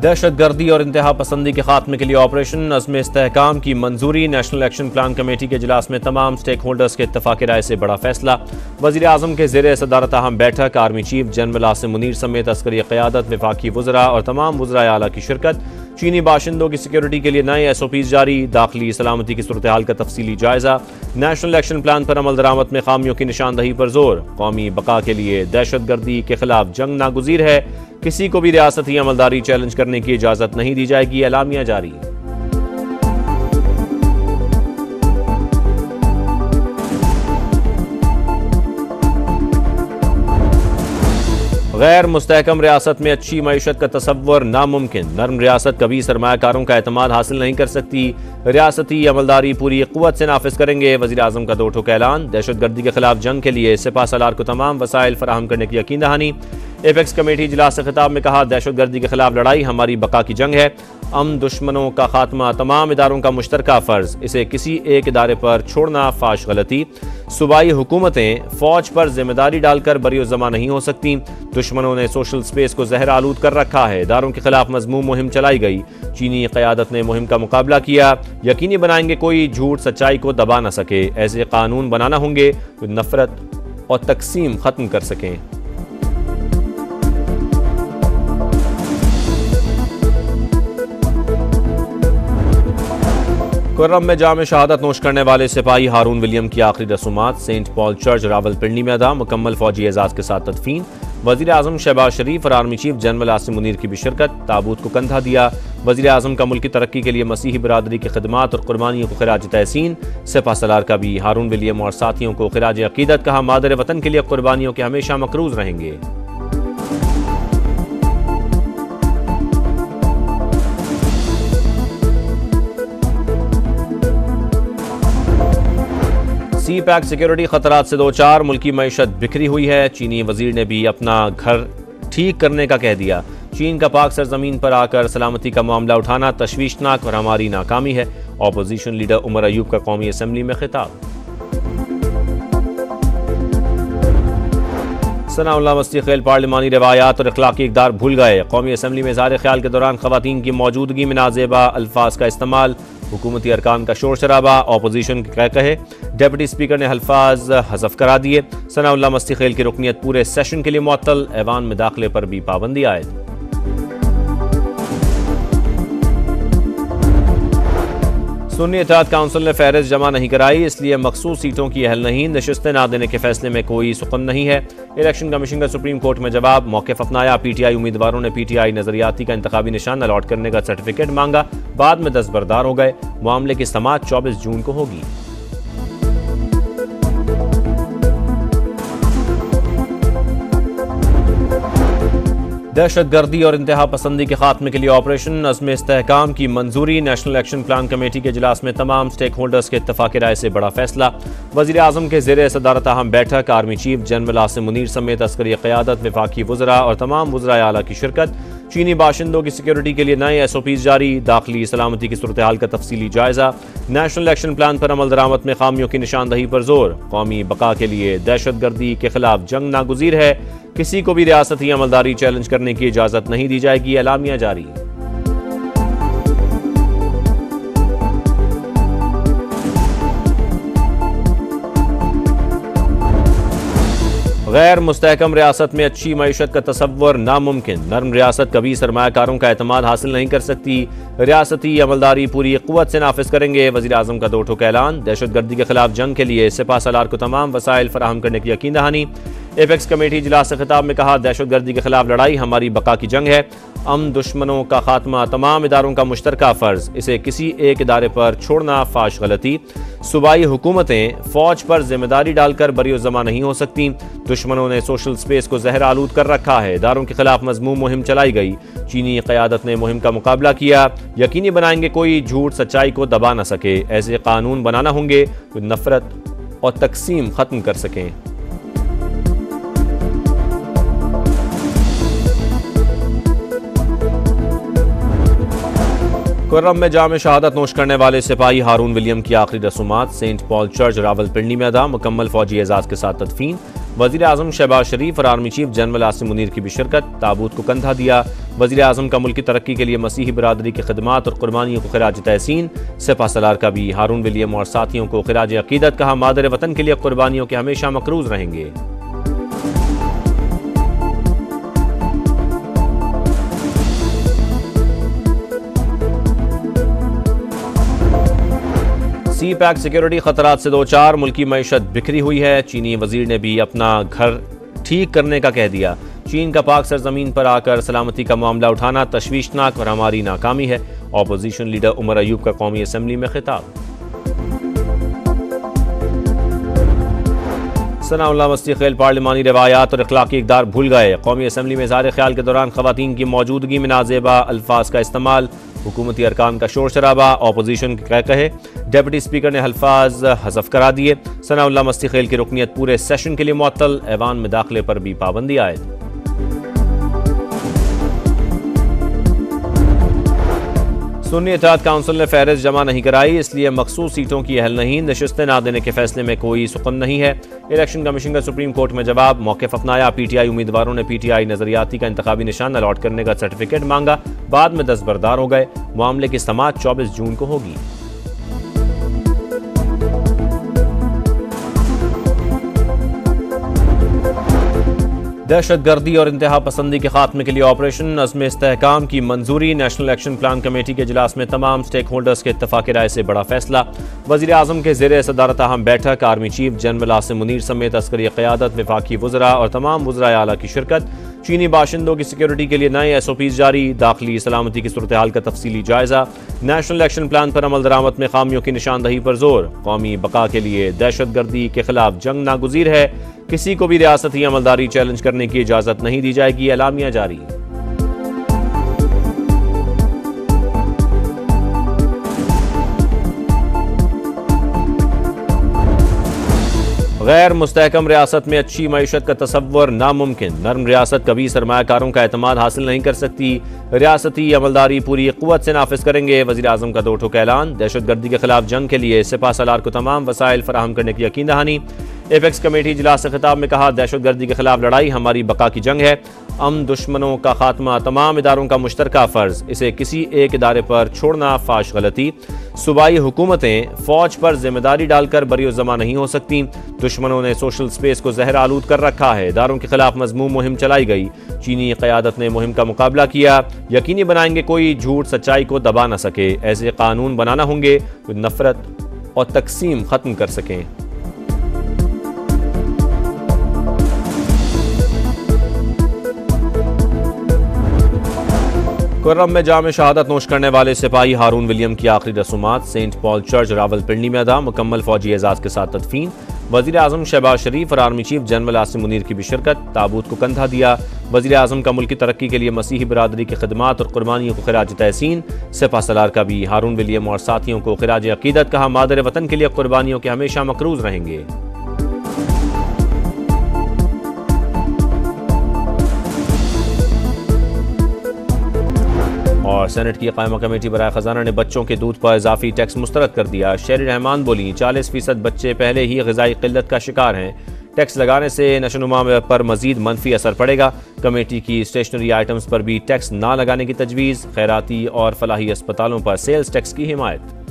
दहशतगर्दी और इंतहा पसंदी के खात्मे के लिए ऑपरेशन अज़्म इस्तेहकाम की मंजूरी। नेशनल एक्शन प्लान कमेटी के इजलास में तमाम स्टेक होल्डर्स के इत्तफाक राय से बड़ा फैसला। वज़ीर आज़म के ज़ेर सदारत अहम बैठक, army chief general Asim Munir समेत अस्करी क़यादत, वफाकी वज़रा और तमाम वज़राए आला की शिरकत। चीनी बाशिंदों की सिक्योरिटी के लिए नए SOPs जारी। दाखिली सलामती की सूरत हाल का तफसीली जायजा। नेशनल एक्शन प्लान पर अमल दरामद में खामियों की निशानदही पर जोर। कौमी बका के लिए दहशतगर्दी के खिलाफ जंग नागुज़ीर है। किसी को भी रियासती अमलदारी चैलेंज करने की इजाज़त नहीं दी जाएगी। एलामिया जारी। गैर मुस्तहकम रियासत में अच्छी मईशत का तसव्वुर नामुमकिन। नर्म रियासत कभी सरमायाकारों का एतमाद हासिल नहीं कर सकती। रियासती अमलदारी पूरी क़ुव्वत से नाफिज करेंगे। वज़ीर आज़म का 2 ठोक ऐलान। दहशतगर्दी के खिलाफ जंग के लिए सिपा सलार को तमाम वसाइल फराहम करने की यकीन दहानी। एपेक्स कमेटी इजलास से खिताब में कहा, दहशतगर्दी के खिलाफ लड़ाई हमारी बका की जंग है। अमन दुश्मनों का खात्मा तमाम इदारों का मुश्तरका फ़र्ज। इसे किसी एक इदारे पर छोड़ना फाश गलती। सूबाई हुकूमतें फ़ौज पर जिम्मेदारी डालकर बरीउज़्ज़मा नहीं हो सकती। दुश्मनों ने सोशल स्पेस को जहर आलूद कर रखा है। इदारों के खिलाफ मज़मूम मुहिम चलाई गई। चीनी क़यादत ने मुहिम का मुकाबला किया। यकीनी बनाएंगे कोई झूठ सच्चाई को दबा न सके। ऐसे कानून बनाना होंगे जो नफरत और तकसीम ख़त्म कर सकें। कुर्रम में जाम शहादत नोश करने वाले सिपाही हारून विलियम की आखिरी रसूमात सेंट पॉल चर्च रावलपिंडी में अदा। मुकम्मल फौजी एजाज के साथ तदफीन। वज़ीर आज़म शहबाज शरीफ और army chief general Asim Munir की भी शिरकत। ताबूत को कंधा दिया। वज़ीर आज़म का मुल्क की तरक्की के लिए मसीही बरादरी की खिदमात और कुर्बानियों को खिराज तहसीन। सिपा सलार का भी हारून विलियम और साथियों को खिराज अकीदत। कहा, मादर वतन के लिए कुर्बानियों के हमेशा मकरूज रहेंगे। सी पैक सिक्योरिटी खतरात से 2-4। मुल्की मईशत बिखरी हुई है। चीनी वजीर ने भी अपना घर ठीक करने का कह दिया। चीन का पाक सरजमीन पर आकर सलामती का मामला उठाना तशवीशनाक और हमारी नाकामी है। ऑपोजिशन लीडर उमर अयूब का कौमी असम्बली में खिताब। सनाउल्लाह मस्ती खेल पार्लिमानी रवायात और अखलाकी इक़दार भूल गए। कौमी असम्बली में इज़हार ख्याल के दौरान ख़वातीन की मौजूदगी में नाजेबा अल्फाज का इस्तेमाल। हुकूमती अरकान का शोर शराबा। ऑपोजिशन के कहे। डिप्टी स्पीकर ने अल्फाज हज़फ करा दिए। सनाउल्लाह मस्ती खेल की रुकनीत पूरे सेशन के लिए मुअत्तल। ऐवान में दाखिले पर भी पाबंदी आयद। सुन्नी इत्तेहाद काउंसिल ने फहरिस्त जमा नहीं कराई, इसलिए मखसूस सीटों की अहल नहीं। नशिस्तें ना देने के फैसले में कोई सुकून नहीं है। इलेक्शन कमीशन का सुप्रीम कोर्ट में जवाब। मौक़िफ़ अपनाया। PTI उम्मीदवारों ने PTI नजरियाती का इंतखाबी निशान अलॉट करने का सर्टिफिकेट मांगा। बाद में दस्तबरदार हो गए। मामले की समाअत 24 जून को होगी। दहशतगर्दी और इंतहा पसंदी के खात्मे के लिए ऑपरेशन अज़्म इस्तेहकाम की मंजूरी। नेशनल एक्शन प्लान कमेटी के इजलास में तमाम स्टेक होल्डर्स के इत्तफाक राय से बड़ा फैसला। वज़ीर आज़म के ज़ेर सदारत अहम बैठक, army chief general Asim Munir समेत अस्करी क़यादत, वफाकी वज़रा और तमाम वज़राए आला की शिरकत। चीनी बाशिंदों की सिक्योरिटी के लिए नए SOPs जारी। दाखिली सलामती की सूरत हाल का तफसीली जायजा। नेशनल एक्शन प्लान पर अमल दरामद में खामियों की निशानदही पर जोर। कौमी बका के लिए दहशतगर्दी के खिलाफ जंग नागुज़ीर है। किसी को भी रियासती अमलदारी चैलेंज करने की इजाज़त नहीं दी जाएगी। एलामिया जारी। गैर मुस्तहकम रियासत में अच्छी मईशत का तसव्वुर नामुमकिन। नर्म रियासत कभी सरमायाकारों का एतमाद हासिल नहीं कर सकती। रियासती अमलदारी पूरी क़ुव्वत से नाफिज करेंगे। वज़ीर आज़म का 2 ठोक ऐलान। दहशतगर्दी के खिलाफ जंग के लिए सिपा सलार को तमाम वसाइल फराहम करने की यकीन दहानी। एपेक्स कमेटी इजलास से खिताब में कहा, दहशतगर्दी के खिलाफ लड़ाई हमारी बका की जंग है। अमन दुश्मनों का खात्मा तमाम इदारों का मुश्तरका फ़र्ज। इसे किसी एक इदारे पर छोड़ना फाश गलती। सूबाई हुकूमतें फ़ौज पर जिम्मेदारी डालकर बरीउज़्ज़मा नहीं हो सकती। दुश्मनों ने सोशल स्पेस को जहर आलूद कर रखा है। इदारों के खिलाफ मज़मूम मुहिम चलाई गई। चीनी क़यादत ने मुहिम का मुकाबला किया। यकीनी बनाएंगे कोई झूठ सच्चाई को दबा न सके। ऐसे कानून बनाना होंगे जो नफरत और तकसीम ख़त्म कर सकें। कुर्रम में जाम शहादत नोश करने वाले सिपाही हारून विलियम की आखिरी रसूमात सेंट पॉल चर्च रावलपिंडी में अदा। मुकम्मल फौजी एजाज के साथ तदफीन। वज़ीर आज़म शहबाज शरीफ और army chief general Asim Munir की भी शिरकत। ताबूत को कंधा दिया। वज़ीर आज़म का मुल्क की तरक्की के लिए मसीही बरादरी की खिदमात और कुर्बानियों को खिराज तहसीन। सेपा सलार का भी हारून विलियम और साथियों को खिराज अकीदत। कहा, मादर वतन के लिए कुर्बानियों के हमेशा मकरूज रहेंगे। सी पैक सिक्योरिटी खतरात से दो चार। मुल्की मईशत बिखरी हुई है। चीनी वजीर ने भी अपना घर ठीक करने का कह दिया। चीन का पाक सरजमीन पर आकर सलामती का मामला उठाना तशवीशनाक और हमारी नाकामी है। ऑपोजिशन लीडर उमर अयूब का कौमी असम्बली में खिताब। सनाउल्लाह मस्ती खेल पार्लिमानी रवायात और अखलाकी इक़दार भूल गए। कौमी असम्बली में इज़हार ख्याल के दौरान ख़वातीन की मौजूदगी में नाजेबा अल्फाज का इस्तेमाल। हुकूमती अरकान का शोर शराबा। ऑपोजिशन के कहे डिप्टी स्पीकर ने अल्फाज हज़फ करा दिए। सनाउल्लाह मस्ती खेल की रुकनीत पूरे सेशन के लिए मुअत्तल। ऐवान में दाखिले पर भी पाबंदी आयद। सुन्नी इत्तेहाद काउंसिल ने फहरिस्त जमा नहीं कराई, इसलिए मखसूस सीटों की अहल नहीं। नशिस्तें ना देने के फैसले में कोई सुकून नहीं है। इलेक्शन कमीशन का सुप्रीम कोर्ट में जवाब। मौक़िफ़ अपनाया। पीटीआई उम्मीदवारों ने पीटीआई नजरियाती का इंतखाबी निशान अलॉट करने का सर्टिफिकेट मांगा, बाद में दस्तबरदार हो गए। मामले की समाअत 24 जून को होगी। दहशतगर्दी और इंतहा पसंदी के खात्मे के लिए ऑपरेशन अज़्म इस्तेहकाम की मंजूरी। नेशनल एक्शन प्लान कमेटी के इजलास में तमाम स्टेक होल्डर्स के इत्तफाक़ राय से बड़ा फैसला। वज़ीर आज़म के ज़ेर सदारत अहम बैठक। Army chief general Asim Munir समेत अस्करी क़यादत, वफाकी वज़रा और तमाम वज़राए आला की शिरकत। चीनी बाशिंदों की सिक्योरिटी के लिए नए SOPs जारी। दाखिली सलामती की सूरत हाल का तफसीली जायजा। नेशनल एक्शन प्लान पर अमल दरामद में खामियों की निशानदही पर जोर। कौमी बका के लिए दहशतगर्दी के खिलाफ जंग नागुज़ीर है। किसी को भी रियासती अमलदारी चैलेंज करने की इजाजत नहीं दी जाएगी। एलामिया जारी। गैर मुस्तहकम रियासत में अच्छी मईशत का तसव्वुर नामुमकिन। नर्म रियासत कभी सरमायाकारों का एतमाद हासिल नहीं कर सकती। रियासती अमलदारी पूरी क़ुव्वत से नाफिज करेंगे। वज़ीर आज़म का दो ठोक ऐलान। दहशतगर्दी के खिलाफ जंग के लिए सेपा सलार को तमाम वसाइल फराहम करने की यकीन दहानी। एपेक्स कमेटी इजलास से खिताब में कहा, दहशतगर्दी के खिलाफ लड़ाई हमारी बका की जंग है। अमन दुश्मनों का खात्मा तमाम इदारों का मुश्तरका फ़र्ज। इसे किसी एक इदारे पर छोड़ना फाश गलती। सूबाई हुकूमतें फ़ौज पर जिम्मेदारी डालकर बरी-ओ-ज़मा नहीं हो सकती। दुश्मनों ने सोशल स्पेस को जहर आलूद कर रखा है। इदारों के खिलाफ मज़मूम मुहिम चलाई गई। चीनी क़यादत ने मुहिम का मुकाबला किया। यकीनी बनाएंगे कोई झूठ सच्चाई को दबा न सके। ऐसे कानून बनाना होंगे जो नफरत और तकसीम ख़त्म कर सकें। कुर्रम में जाम शहादत नोश करने वाले सिपाही हारून विलियम की आखिरी रसूमात। सेंट पॉल चर्च रावलपिंडी में अदा। मुकम्मल फौजी एजाज के साथ तदफीन। वज़ीर आज़म शहबाज शरीफ और army chief general Asim Munir की भी शिरकत। ताबूत को कंधा दिया। वज़ीर आज़म का मुल्क की तरक्की के लिए मसीही बरादरी की खिदमात और कुर्बानियों को खिराज तहसीन। सेपा सलार का भी हारून विलियम और साथियों को खिराज अकीदत। कहा, मादर वतन के लिए कुर्बानियों के हमेशा मकरूज रहेंगे। और सेनेट की कायमा कमेटी बराए खजाना ने बच्चों के दूध पर इजाफी टैक्स मुस्तरद कर दिया। शेरी रहमान बोली, 40% बच्चे पहले ही ग़िज़ाई क़िल्लत का शिकार हैं। टैक्स लगाने से नशोनुमा पर मजीद मनफी असर पड़ेगा। कमेटी की स्टेशनरी आइटम्स पर भी टैक्स ना लगाने की तजवीज़। खैराती और फलाही अस्पतालों पर सेल्स टैक्स की हिमायत।